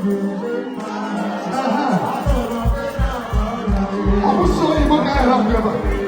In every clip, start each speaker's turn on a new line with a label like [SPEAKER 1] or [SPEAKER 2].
[SPEAKER 1] I'm gonna show you what I have never.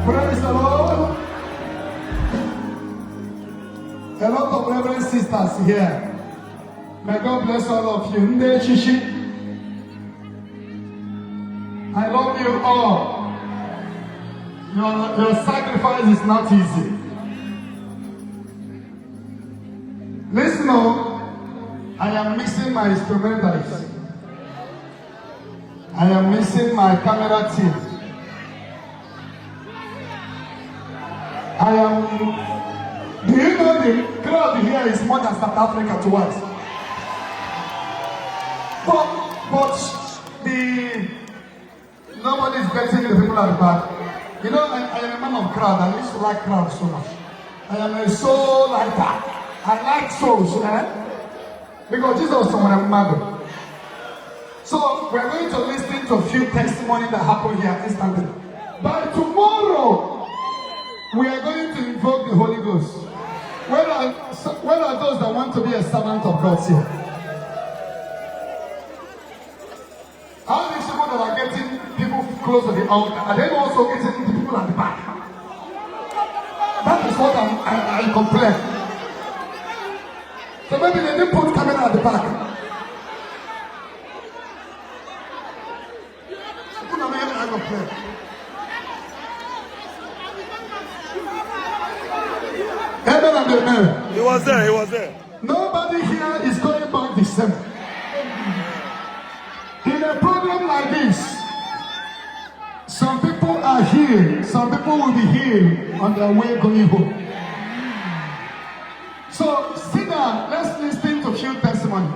[SPEAKER 1] Praise the Lord. A lot of reverend sisters here. May God bless all of you. Nde Shishi. I love you all. Your sacrifice is not easy. Listen up. I am missing my instrumentalists. I am missing my camera team. Do you know the crowd here is more than South Africa to us? But nobody is getting the people at the back. You know, I am a man of crowd. I used to like crowd so much. I am a soul like that. I like souls, because Jesus was someone mother. So we're going to listen to a few testimonies that happened here instantly. By tomorrow, we are going to invoke the Holy Ghost. Where are those that want to be a servant of God here? How many people that are getting people close to the altar? Are they also getting the people at the back? That is what I complain. So maybe they didn't put camera at the back.
[SPEAKER 2] He was there.
[SPEAKER 1] Nobody here is going back the same. In a program like this, some people are healed, some people will be healed on their way going home. So sit down, let's listen to a few testimonies.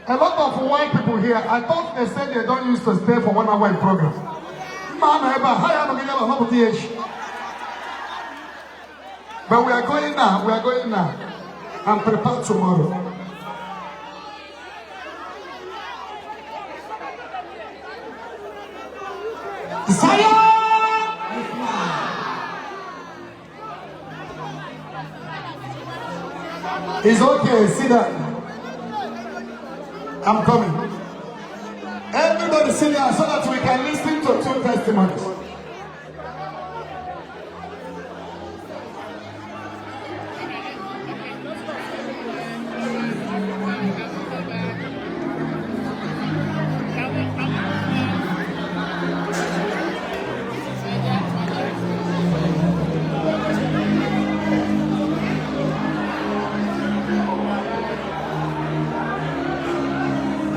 [SPEAKER 1] A lot of white people here, I thought they said they don't used to stay for 1 hour in program. But we are going now, I'm prepared tomorrow. It's okay, sit down. I'm coming. Everybody sit down so that we can listen to 2 testimonies.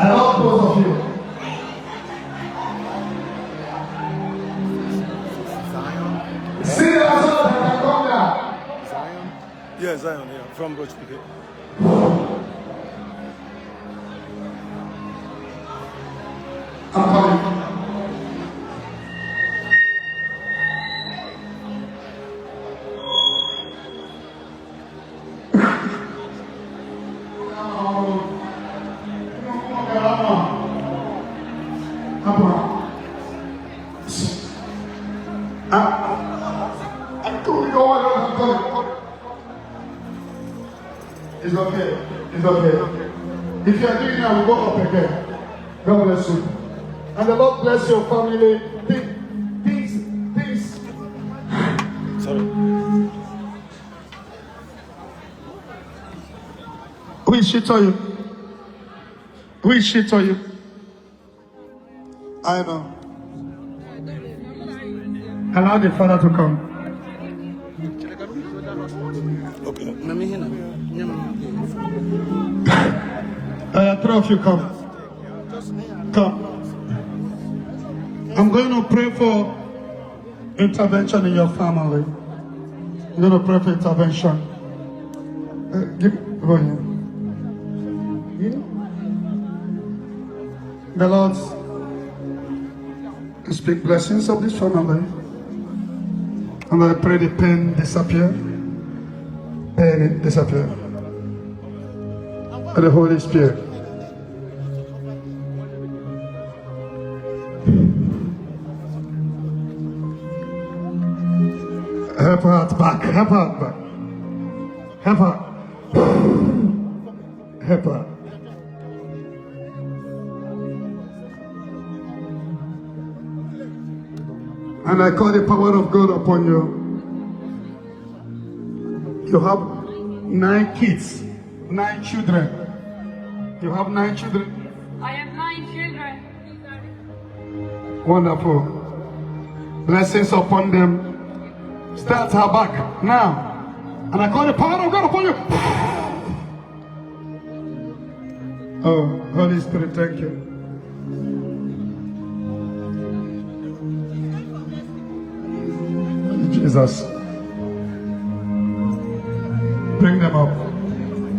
[SPEAKER 1] I love both of you. See the answer that I come there.
[SPEAKER 2] Zion? Yeah, Zion, yeah. From Roach Piquet.
[SPEAKER 1] I'm coming. It's okay. It's okay. If you are doing it, I will go up again. God bless you. And the Lord bless your family. Peace.
[SPEAKER 2] Sorry.
[SPEAKER 1] Who is she to you? Who is she to you? I know. Allow the Father to come.
[SPEAKER 2] Okay.
[SPEAKER 1] 3 of you come. Come. I'm going to pray for intervention in your family. I'm going to pray for intervention. Go here. The Lord speak blessings of this family. And I pray the pain disappear. Pain disappear. And the Holy Spirit. Help her at back. Help her at back. Help her. Help her. And I call the power of God upon you. You have 9 kids, 9 children. You have 9 children?
[SPEAKER 3] I have 9 children.
[SPEAKER 1] Wonderful. Blessings upon them. Start her back now. And I call the power of God upon you. Oh, Holy Spirit, thank you. Jesus. Bring them up.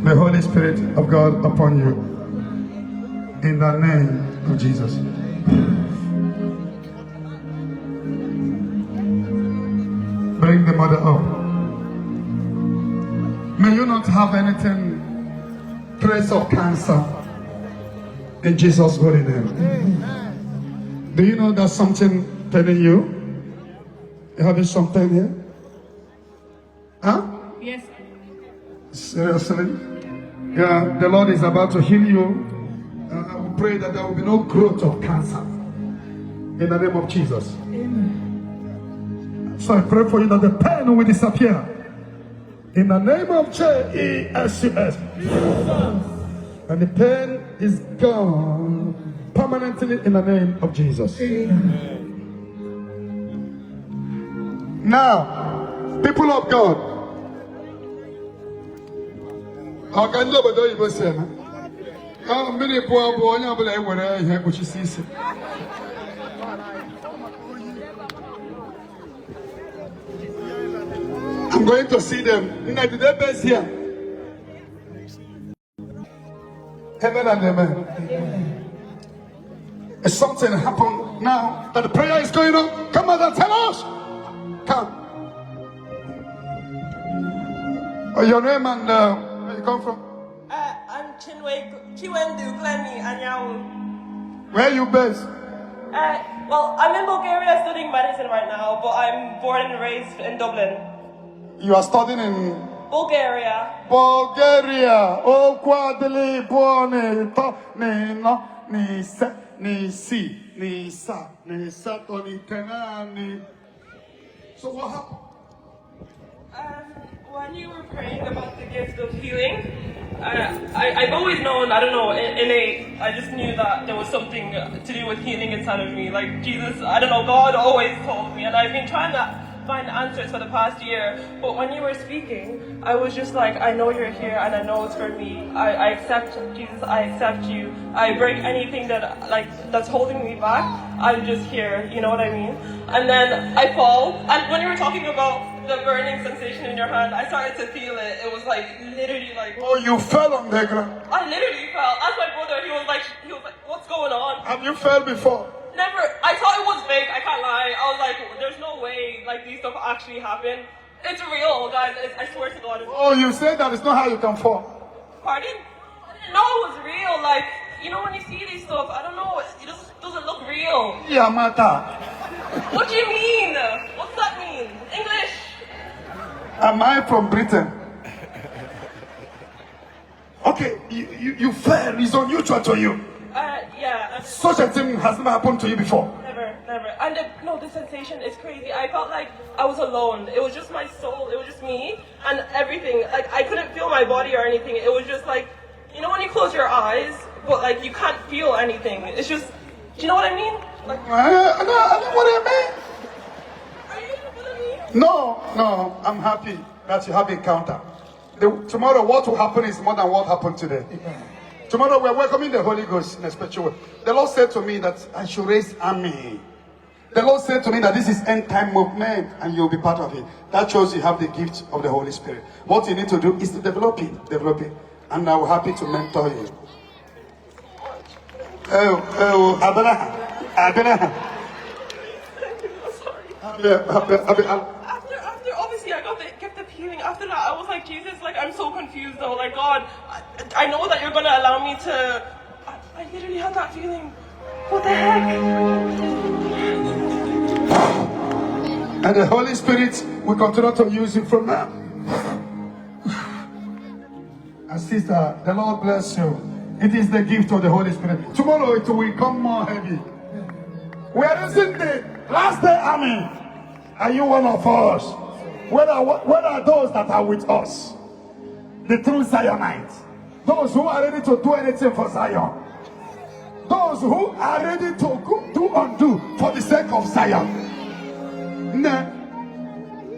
[SPEAKER 1] The Holy Spirit of God upon you. In the name of Jesus. Bring the mother up. May you not have anything, trace of cancer. In Jesus' holy name. Do you know there's something telling you? You having something here? Huh?
[SPEAKER 3] Yes.
[SPEAKER 1] Seriously? Yeah, the Lord is about to heal you. I will pray that there will be no growth of cancer. In the name of Jesus. Amen. So I pray for you that the pain will disappear. In the name of Jesus. And the pain is gone permanently in the name of Jesus. Amen. Now, people of God, I'm going to see them. Here. Heaven and amen. Something happened now that the prayer is going on. Come on and tell us. Come. Your name and where you come from?
[SPEAKER 4] I'm Chiwendu Glenny Anyawu.
[SPEAKER 1] Where are you based?
[SPEAKER 4] Well, I'm in Bulgaria studying medicine right now, but I'm born and raised in Dublin.
[SPEAKER 1] You are studying in
[SPEAKER 4] Bulgaria.
[SPEAKER 1] Bulgaria. Oh, quadli buone to ni no ni se ni si ni sa ni sa to ni tenani. So what happened?
[SPEAKER 4] When you were praying about the gift of healing, I've always known, I don't know, innate, I just knew that there was something to do with healing inside of me. Like Jesus, I don't know, God always told me, and I've been trying to find answers for the past year. But when you were speaking, I was just like, I know you're here and I know it's for me. I accept Jesus, I accept you. I break anything that's holding me back. I'm just here, you know what I mean? And then I fall, and when you were talking about the burning sensation in your hand, I started to feel it. It was like literally like.
[SPEAKER 1] Oh, you fell on the ground.
[SPEAKER 4] I literally fell. Ask my brother. He was like, what's going on?
[SPEAKER 1] Have you fell before?
[SPEAKER 4] Never. I thought it was fake. I can't lie. I was like, there's no way like these stuff actually happen. It's real, guys. I swear to God.
[SPEAKER 1] Oh, you said that it's not how you can fall.
[SPEAKER 4] Pardon? I didn't know it was real. Like, you know when you see these stuff, I don't know. It just doesn't look real.
[SPEAKER 1] Yeah, Mata.
[SPEAKER 4] What do you mean? What's that mean? English?
[SPEAKER 1] Am I from Britain? Okay, you fell. It's unusual to you.
[SPEAKER 4] Yeah.
[SPEAKER 1] Such a thing has never happened to you before.
[SPEAKER 4] Never. And the sensation is crazy. I felt like I was alone. It was just my soul. It was just me and everything. Like I couldn't feel my body or anything. It was just like, you know when you close your eyes, but like you can't feel anything. It's just, do you know what I mean? Like,
[SPEAKER 1] I know what I mean.
[SPEAKER 4] Are you feeling me?
[SPEAKER 1] No, I'm happy that you have encounter. Tomorrow what will happen is more than what happened today. Tomorrow we're welcoming the Holy Ghost in a special way. The Lord said to me that I should raise army. The Lord said to me that this is end time movement and you'll be part of it. That shows you have the gift of the Holy Spirit. What you need to do is to develop it. And I'm happy to mentor you. Abraham.
[SPEAKER 4] After obviously I got the gift of healing. After that I was like, Jesus, like I'm so confused though. Like God, I know that you're gonna allow me to. I literally had that feeling. What the heck?
[SPEAKER 1] And the Holy Spirit will continue to use you from now. And sister, the Lord bless you. It is the gift of the Holy Spirit. Tomorrow it will become more heavy. We are using the last day army. Are you one of us? Where are those that are with us? The true Zionites. Those who are ready to do anything for Zion. Those who are ready to do undo for the sake of Zion. Nah.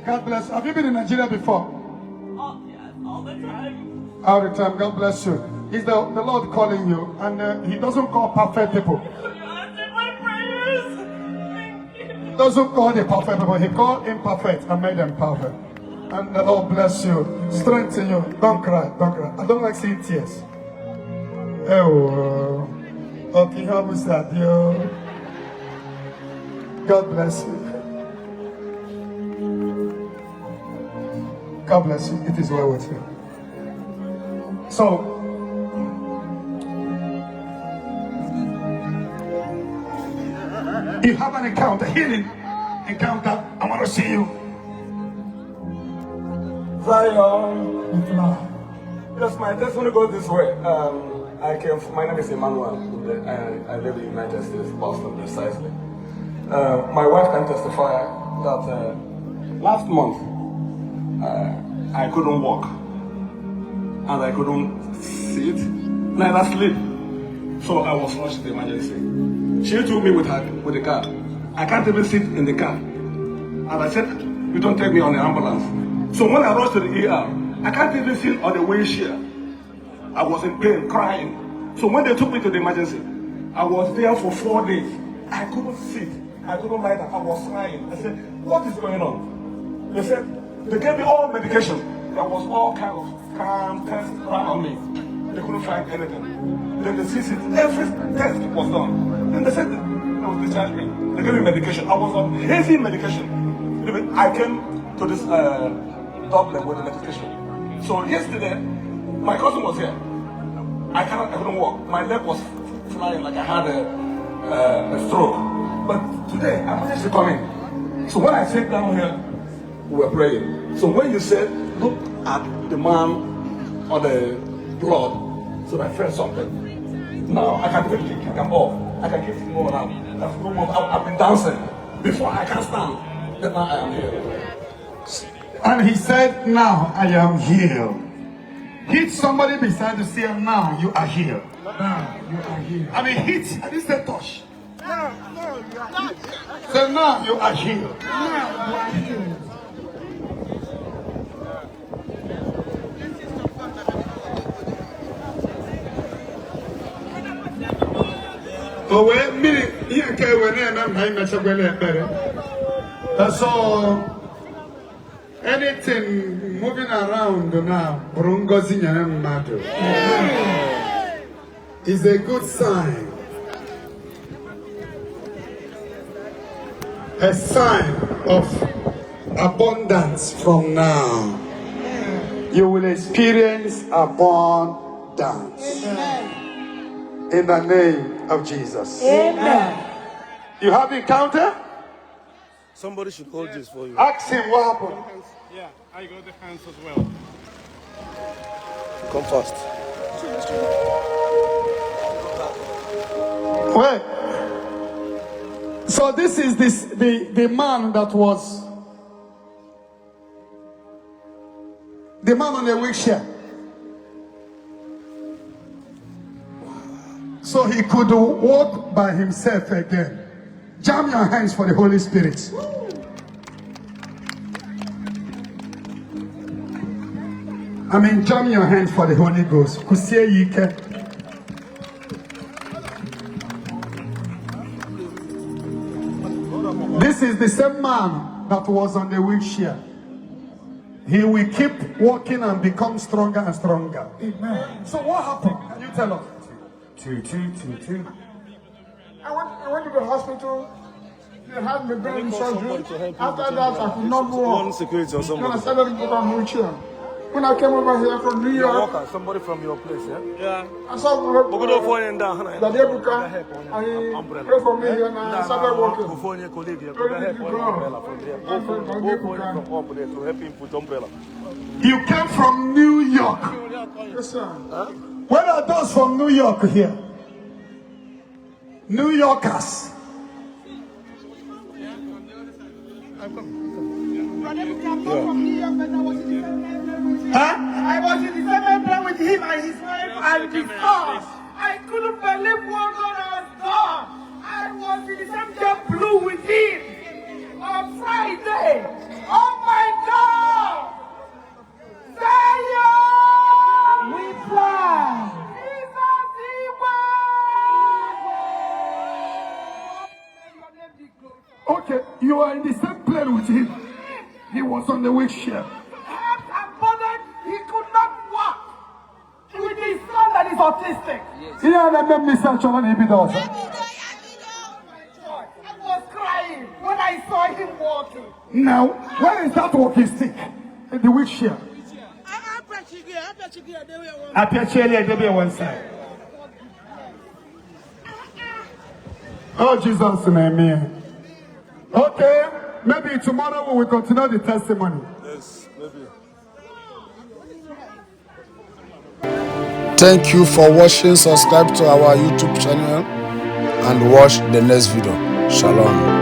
[SPEAKER 1] God bless you. Have you been in Nigeria before?
[SPEAKER 4] Oh, yes, all the time.
[SPEAKER 1] All the time. God bless you. Is the Lord calling you, and He doesn't call perfect people.
[SPEAKER 4] You answered my prayers. Thank you.
[SPEAKER 1] He doesn't call the perfect people. He called imperfect and made them perfect. And the Lord bless you, strengthen you. Don't cry, don't cry. I don't like seeing tears. Oh, okay, how was that, yo? God bless you. God bless you. It is well with you. So, you have an encounter, healing encounter. I want to see you.
[SPEAKER 5] Zion. Yes, my testimony goes this way. My name is Emmanuel, and I live in the United States, Boston precisely. My wife can testify that last month I couldn't walk, and I couldn't sit, neither sleep. So I was rushed to the emergency. She took me with the car. I can't even sit in the car. And I said, you don't take me on the ambulance. So when I rushed to the ER, I can't even sit on the wheelchair. I was in pain, crying. So when they took me to the emergency, I was there for 4 days. I couldn't sit. I couldn't lie down. I was crying. I said, what is going on? They said, they gave me all medication. There was all kind of calm tests around me. They couldn't find anything. Then they CC'd, every test was done. Then they said, they would discharge me. They gave me medication. I was on heavy medication. I came to this Dublin with the medication. So yesterday, my cousin was here. I couldn't walk. My leg was flying like I had a stroke. But today, I managed to come in. So when I sat down here, we were praying. So when you said, look at the man on the blood, so I felt something. Now I can even kick him off. I can keep him more around. I've been dancing. Before I can stand, then now I am here.
[SPEAKER 1] And he said, now I am healed. Hit somebody beside you, say, now you are healed. Now you are healed. I mean, hit, I didn't say touch. No, you are healed. Say, now you are healed. Now you are healed. Oh, wait, me, you can't win it, I'm not better. That's all. Anything moving around now, is a good sign. A sign of abundance from now. You will experience abundance. In the name of Jesus.
[SPEAKER 6] Amen.
[SPEAKER 1] You have encounter?
[SPEAKER 2] Somebody should hold this for you.
[SPEAKER 1] Ask him what happened.
[SPEAKER 7] Yeah, I got the hands as well.
[SPEAKER 2] Come fast.
[SPEAKER 1] Wait. So this is the man that was the man on the wheelchair. So he could walk by himself again. Jam your hands for the Holy Spirit. I mean, jam your hands for the Holy Ghost. This is the same man that was on the wheelchair. He will keep walking and become stronger and stronger. Amen. So what happened? Can you tell us? Two.
[SPEAKER 6] I went to the hospital. They had me brain surgery. After that, I could not walk.
[SPEAKER 2] One security or
[SPEAKER 6] Then I
[SPEAKER 2] somebody.
[SPEAKER 6] started to go on wheelchair. When I came over here from New York,
[SPEAKER 2] Somebody from your place, yeah?
[SPEAKER 7] Yeah.
[SPEAKER 6] I saw the Ebuka, and he prayed for me here, and I started walking.
[SPEAKER 1] You came from New York.
[SPEAKER 6] Yes, sir.
[SPEAKER 1] Where are those from New York here? New Yorkers.
[SPEAKER 6] Brother Ebuka, I'm not from New York, but I was in the same membrane with him.
[SPEAKER 1] Huh?
[SPEAKER 6] I was in the same membrane with him and his wife and his son. I couldn't believe what God has done. I was in the same jet blue with him on Friday. Oh my God! Zion! We fly! Jesus Igwe!
[SPEAKER 1] Okay, you are in the same plane with him. He was on the wheelchair.
[SPEAKER 6] Helped and bothered, he could not walk. With his son that is autistic.
[SPEAKER 1] Yeah, let me say, Cholan, he be those.
[SPEAKER 6] I was crying when I saw him walking.
[SPEAKER 1] Now, where is that walking stick? In the wheelchair. I be one side. Oh, Jesus, name. Okay, maybe tomorrow we will continue the testimony.
[SPEAKER 2] Yes, maybe.
[SPEAKER 8] Thank you for watching. Subscribe to our YouTube channel and watch the next video. Shalom.